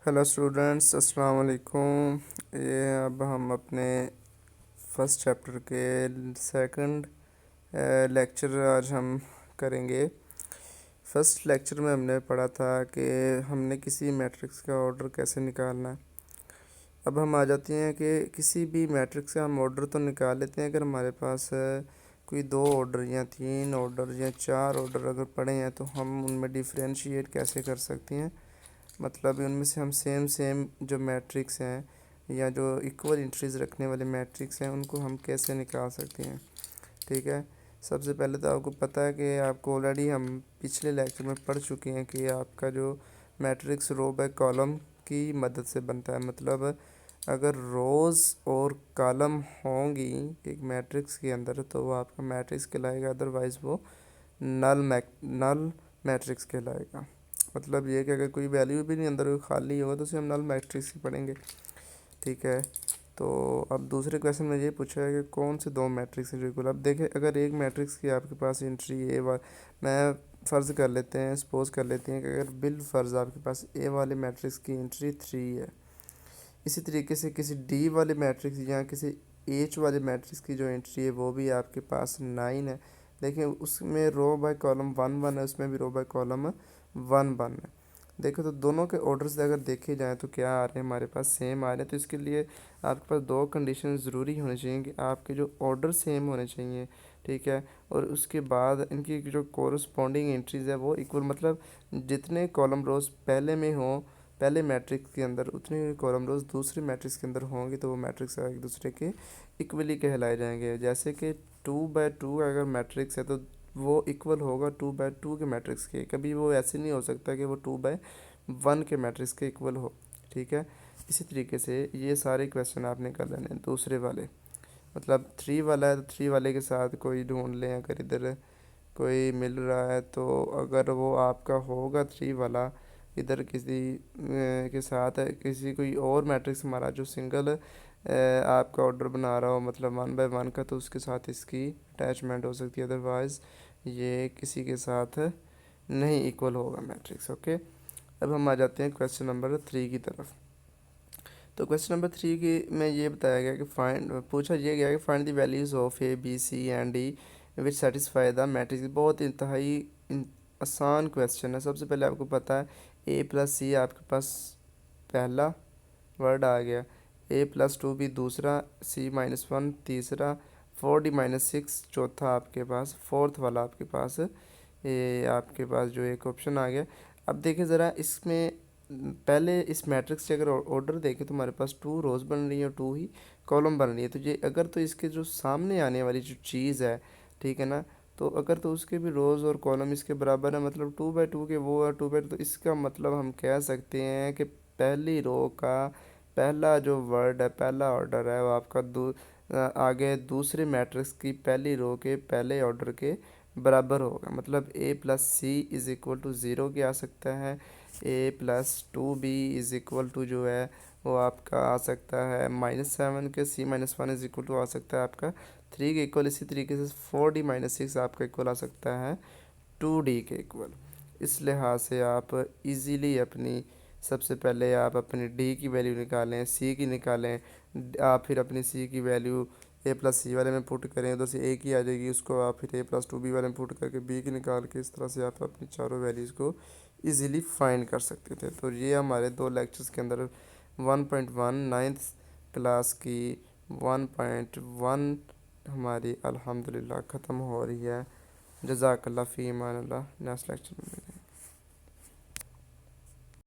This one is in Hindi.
हेलो स्टूडेंट्स, अस्सलाम वालेकुम। ये अब हम अपने फर्स्ट चैप्टर के सेकंड लेक्चर आज हम करेंगे। फर्स्ट लेक्चर में हमने पढ़ा था कि हमने किसी मैट्रिक्स का ऑर्डर कैसे निकालना है। अब हम आ जाते हैं कि किसी भी मैट्रिक्स का हम ऑर्डर तो निकाल लेते हैं। अगर हमारे पास कोई दो ऑर्डर या तीन ऑर्डर या चार ऑर्डर अगर पड़े हैं तो हम उनमें डिफ्रेंशिएट कैसे कर सकते हैं। मतलब उनमें से हम सेम सेम जो मैट्रिक्स हैं या जो इक्वल इंट्रीज रखने वाले मैट्रिक्स हैं उनको हम कैसे निकाल सकते हैं। ठीक है, सबसे पहले तो आपको पता है कि आपको ऑलरेडी हम पिछले लेक्चर में पढ़ चुके हैं कि आपका जो मैट्रिक्स रो बाय कॉलम की मदद से बनता है। मतलब अगर रोज़ और कॉलम होंगी एक मैट्रिक्स के अंदर तो वो आपका मैट्रिक्स कहलाएगा, अदरवाइज़ वो नल मैट्रिक्स कहलाएगा। मतलब ये कि अगर कोई वैल्यू भी नहीं अंदर कोई खाली होगा तो उसे हम नल मैट्रिक्स ही पढ़ेंगे। ठीक है, तो अब दूसरे क्वेश्चन में ये पूछा है कि कौन से दो मैट्रिक्स हैं जो इक्वल। अब देखें, अगर एक मैट्रिक्स की आपके पास एंट्री ए वाल मैं फ़र्ज़ कर लेते हैं, सपोज कर लेते हैं कि अगर बिल फ़र्ज़ आपके पास ए वाले मैट्रिक्स की एंट्री 3 है, इसी तरीके से किसी डी वाले मैट्रिक्स या किसी एच वाले मैट्रिक्स की जो एंट्री है वो भी आपके पास 9 है। देखिए उसमें रो बाय कॉलम 1 1 है, उसमें भी रो बाय कॉलम 1 1 है। देखो तो दोनों के ऑर्डर्स अगर देखे जाएँ तो क्या आ रहे हैं, हमारे पास सेम आ रहे हैं। तो इसके लिए आपके पास दो कंडीशन ज़रूरी होनी चाहिए कि आपके जो ऑर्डर सेम होने चाहिए। ठीक है, और उसके बाद इनकी जो कोरस्पॉन्डिंग एंट्रीज़ है वो इक्वल, मतलब जितने कॉलम रोज पहले में हों पहले मैट्रिक्स के अंदर उतने कॉलम रोज दूसरे मैट्रिक्स के अंदर होंगे तो वो मैट्रिक्स एक दूसरे के इक्वली कहलाए जाएंगे। जैसे कि 2 बाय 2 अगर मैट्रिक्स है तो वो इक्वल होगा 2 बाय 2 के मैट्रिक्स के। कभी वो ऐसे नहीं हो सकता कि वो 2 बाय 1 के मैट्रिक्स के इक्वल हो। ठीक है, इसी तरीके से ये सारे क्वेश्चन आपने कर लेने हैं। दूसरे वाले मतलब 3 वाला है तो 3 वाले के साथ कोई ढूंढ लें, अगर इधर कोई मिल रहा है तो अगर वो आपका होगा 3 वाला इधर किसी के साथ है, किसी कोई और मैट्रिक्स हमारा जो सिंगल आपका ऑर्डर बना रहा हो, मतलब 1 बाय 1 का, तो उसके साथ इसकी अटैचमेंट हो सकती है। अदरवाइज़ ये किसी के साथ नहीं इक्वल होगा मैट्रिक्स। ओके, अब हम आ जाते हैं क्वेश्चन नंबर 3 की तरफ। तो क्वेश्चन नंबर 3 की में ये बताया गया कि पूछा ये गया कि find the values of A B C and D which satisfy the matrix. बहुत इंतहाई आसान क्वेश्चन है। सबसे पहले आपको पता है ए प्लस सी आपके पास पहला वर्ड आ गया, ए प्लस 2 भी दूसरा, सी -1 तीसरा, 4d-6 चौथा, आपके पास फोर्थ वाला आपके पास ये आपके पास जो एक ऑप्शन आ गया। अब देखिए ज़रा इसमें पहले इस मैट्रिक्स से अगर ऑर्डर देखें तो हमारे पास 2 रोज़ बन रही है और 2 ही कॉलम बन रही है। तो ये अगर तो इसके जो सामने आने वाली जो चीज़ है, ठीक है ना, तो अगर तो उसके भी रोज़ और कॉलम इसके बराबर है, मतलब 2 बाय 2 के वो है 2 बाय, तो इसका मतलब हम कह सकते हैं कि पहली रो का पहला जो वर्ड है, पहला ऑर्डर है, वो आपका आगे दूसरे मैट्रिक्स की पहली रो के पहले ऑर्डर के बराबर होगा। मतलब A plus C is equal to 0 के आ सकता है, A plus 2 B is equal to जो है वो आपका आ सकता है -7 के, सी -1 इज़ इक्वल टू आ सकता है आपका 3 के इक्वल। इसी तरीके से 4d-6 आपका इक्वल आ सकता है 2d के इक्वल। इस लिहाज से आप इजीली अपनी सबसे पहले आप अपनी डी की वैल्यू निकालें, सी की निकालें, आप फिर अपनी सी की वैल्यू ए प्लस सी वाले में पुट करें, उधर से ए की आ जाएगी, उसको आप फिर ए प्लस 2 बी वाले में पुट करके बी की निकाल के इस तरह से आप अपनी चारों वैल्यूज़ को इजीली फाइंड कर सकते थे। तो ये हमारे दो लेक्चर्स के अंदर 1.1 नाइन्थ क्लास की 1.1 हमारी अल्हम्दुलिल्लाह ख़त्म हो रही है। जज़ाकल्लाह फ़ी अमान अल्लाह। नेक्स्ट लेक्चर में मिलेंगे।